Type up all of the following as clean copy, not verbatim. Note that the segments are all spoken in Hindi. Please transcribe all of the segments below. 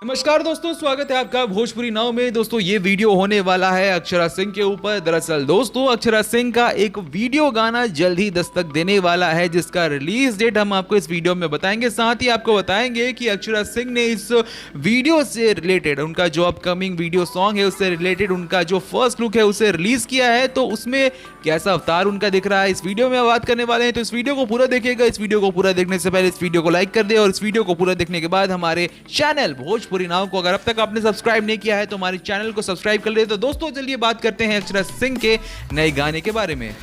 नमस्कार दोस्तों, स्वागत है आपका भोजपुरी नाव में। दोस्तों ये वीडियो होने वाला है अक्षरा सिंह के ऊपर। दरअसल दोस्तों अक्षरा सिंह का एक वीडियो गाना जल्द ही दस्तक देने वाला है, जिसका रिलीज डेट हम आपको इस वीडियो में बताएंगे। साथ ही आपको बताएंगे कि अक्षरा सिंह ने इस वीडियो से रिलेटेड उनका जो अपकमिंग वीडियो सॉन्ग है उससे रिलेटेड उनका जो फर्स्ट लुक है उसे रिलीज किया है, तो उसमें कैसा अवतार उनका दिख रहा है इस वीडियो में बात करने वाले हैं। तो इस वीडियो को पूरा देखिएगा। इस वीडियो को पूरा देखने से पहले इस वीडियो को लाइक कर दे, और इस वीडियो को पूरा देखने के बाद हमारे चैनल भोजपुरी नाव को अगर अब तक आपने सब्सक्राइब नहीं किया है तो हमारे चैनल को सब्सक्राइब कर ले। तो दोस्तों चलिए बात करते हैं अक्षरा सिंह के नए गाने के बारे में।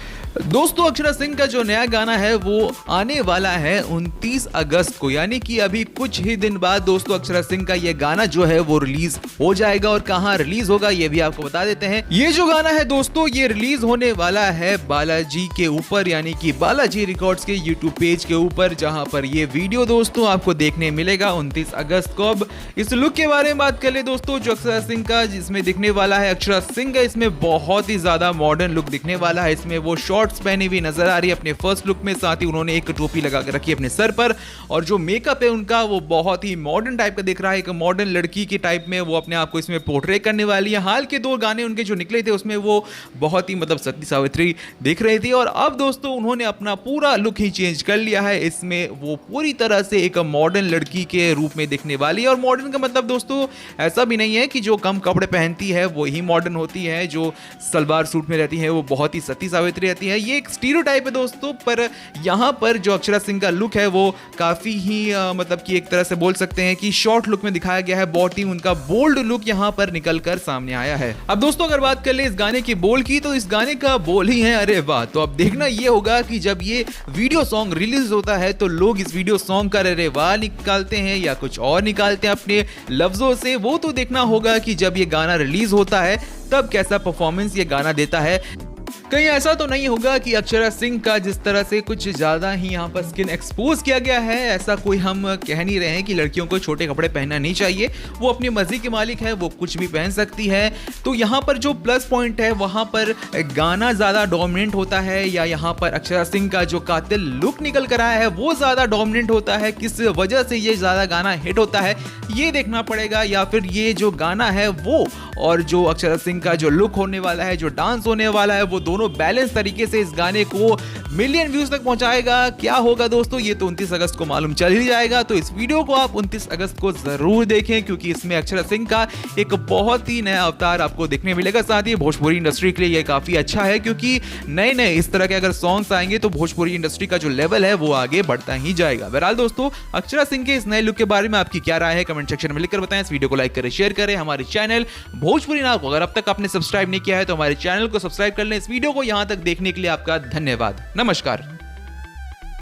दोस्तों अक्षरा सिंह का जो नया गाना है वो आने वाला है 29 अगस्त को, यानी कि अभी कुछ ही दिन बाद दोस्तों अक्षरा सिंह का ये गाना जो है वो रिलीज हो जाएगा। और कहां रिलीज होगा ये भी आपको बता देते हैं। ये जो गाना है दोस्तों ये रिलीज होने वाला है बालाजी के ऊपर, यानी कि बालाजी रिकॉर्ड्स के यूट्यूब पेज के ऊपर, जहां पर ये वीडियो दोस्तों आपको देखने मिलेगा 29 अगस्त को। अब इस लुक के बारे में बात कर ले दोस्तों, जो अक्षरा सिंह का जिसमें दिखने वाला है अक्षरा सिंह का, इसमें बहुत ही ज्यादा मॉडर्न लुक दिखने वाला है। इसमें वो शॉर्ट्स पहनी हुई नजर आ रही है अपने फर्स्ट लुक में, साथ ही उन्होंने एक टोपी लगा के रखी है अपने सर पर, और जो मेकअप है उनका वो बहुत ही मॉडर्न टाइप का दिख रहा है। एक मॉडर्न लड़की की टाइप में वो अपने आप को इसमें पोर्ट्रे करने वाली है। हाल के 2 गाने उनके जो निकले थे उसमें वो बहुत ही सती सावित्री दिख रही थी, और अब दोस्तों उन्होंने अपना पूरा लुक ही चेंज कर लिया है। इसमें वो पूरी तरह से एक मॉडर्न लड़की के रूप में दिखने वाली है। और मॉडर्न का मतलब दोस्तों ऐसा भी नहीं है कि जो कम कपड़े पहनती है वो ही मॉडर्न होती है, जो सलवार सूट में रहती है वो बहुत ही सती सावित्री रहती है। ये एक स्टीरियोटाइप है दोस्तों, पर यहां पर जो अक्षरा सिंह का लुक है वो काफी ही मतलब कि एक तरह से बोल सकते हैं कि शॉर्ट लुक में दिखाया गया है। बहुत ही उनका बोल्ड लुक यहां पर निकल कर सामने आया है। अब दोस्तों अगर बात कर ले इस गाने की बोल की, तो इस गाने का बोल ही है अरे वाह। तो अब देखना ये होगा कि जब ये वीडियो सॉन्ग रिलीज होता है तो लोग इस वीडियो सॉन्ग का अरे वाह निकालते हैं या कुछ और निकालते हैं अपने लफ्जों से, वो तो देखना होगा कि जब ये गाना रिलीज होता है तब कैसा परफॉर्मेंस ये गाना देता है। कहीं ऐसा तो नहीं होगा कि अक्षरा सिंह का जिस तरह से कुछ ज्यादा ही यहाँ पर स्किन एक्सपोज किया गया है, ऐसा कोई हम कह नहीं रहे हैं कि लड़कियों को छोटे कपड़े पहनना नहीं चाहिए। वो अपनी मर्जी की मालिक है, वो कुछ भी पहन सकती है। तो यहाँ पर जो प्लस पॉइंट है वहां पर गाना ज्यादा डोमिनेंट होता है, या यहाँ पर अक्षरा सिंह का जो कातिल लुक निकल कर आया है वो ज्यादा डोमिनेंट होता है। किस वजह से ये ज्यादा गाना हिट होता है ये देखना पड़ेगा, या फिर ये जो गाना है वो और जो अक्षरा सिंह का जो लुक होने वाला है, जो डांस होने वाला है, वो दोनों बैलेंस तरीके से इस गाने को मिलियन व्यूज तक पहुंचाएगा। क्या होगा दोस्तों ये तो 29 अगस्त को मालूम चल ही जाएगा। तो इस वीडियो को आप 29 अगस्त को जरूर देखें, क्योंकि इसमें अक्षरा सिंह का एक बहुत ही नया अवतार आपको देखने मिलेगा। साथ ही भोजपुरी इंडस्ट्री के लिए ये काफी अच्छा है, क्योंकि नए नए इस तरह के अगर सॉन्ग्स आएंगे तो भोजपुरी इंडस्ट्री का जो लेवल है वो आगे बढ़ता ही जाएगा। बहरहाल दोस्तों अक्षरा सिंह के इस नए लुक के बारे में आपकी क्या राय है कमेंट सेक्शन में लिखकर बताएं। इस वीडियो को लाइक करें, शेयर करें। हमारे चैनल भोजपुरी नाव को अगर अब तक आपने सब्सक्राइब नहीं किया है तो हमारे चैनल को सब्सक्राइब कर लें। इस वीडियो को यहां तक देखने के लिए आपका धन्यवाद। नमस्कार।